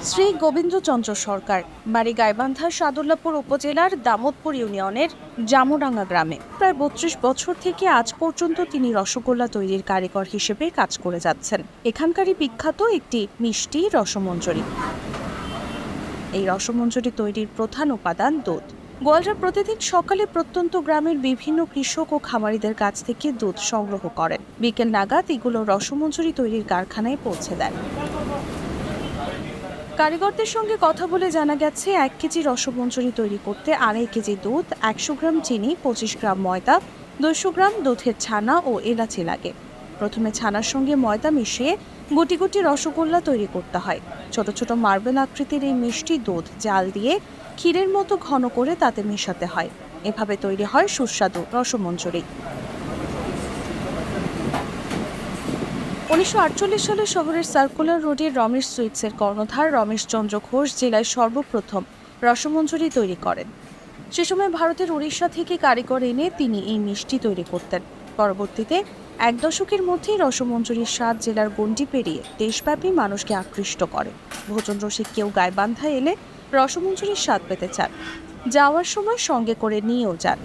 শ্রী গোবিন্দচন্দ্র সরকার, বাড়ি গাইবান্ধা সাদুল্লাপুর উপজেলার দামোদপুর ইউনিয়নের জামুডাঙ্গা গ্রামে। প্রায় ৩২ বছর থেকে আজ পর্যন্ত তিনি রসগোল্লা তৈরির কারিগর হিসেবে কাজ করে যাচ্ছেন। এখানকারই বিখ্যাত একটি মিষ্টি রসমঞ্জরি। এই রসমঞ্জরি তৈরির প্রধান উপাদান দুধ। গোয়ালরা প্রতিদিন সকালে প্রত্যন্ত গ্রামের বিভিন্ন কৃষক ও খামারিদের কাছ থেকে দুধ সংগ্রহ করেন। বিকেল নাগাদ এগুলো রসমঞ্জরি তৈরির কারখানায় পৌঁছে দেন। কারিগরদের সঙ্গে কথা বলে জানা গেছে, ১ কেজি রসমঞ্জরি তৈরি করতে ২.৫ কেজি দুধ, ১০০ গ্রাম চিনি, ২৫ গ্রাম ময়দা, ২০০ গ্রাম দুধের ছানা ও এলাচি লাগে। প্রথমে ছানার সঙ্গে ময়দা মিশিয়ে গুটি গুটি রসগোল্লা তৈরি করতে হয়। ছোট ছোট মার্বেল আকৃতির এই মিষ্টি দুধ জাল দিয়ে ক্ষীরের মতো ঘন করে তাতে মেশাতে হয়। এভাবে তৈরি হয় সুস্বাদু রসমঞ্জরি। ১৯৪৮ সালে শহরের সার্কুলার রোডের রমেশ সুইটসের কর্ণধার রমেশ চন্দ্র ঘোষ জেলায় সর্বপ্রথম রসমঞ্জরি তৈরি করেন। সে সময় ভারতের উড়িষ্যা থেকে কারিগর এনে তিনি এই মিষ্টি তৈরি করতেন। পরবর্তীতে ১ দশকের মধ্যেই রসমঞ্জরির স্বাদ জেলার গণ্ডি পেরিয়ে দেশব্যাপী মানুষকে আকৃষ্ট করে। ভোজন রসিক কেউ গাইবান্ধা এলে রসমঞ্জরির স্বাদ পেতে চান, যাওয়ার সময় সঙ্গে করে নিয়েও যান।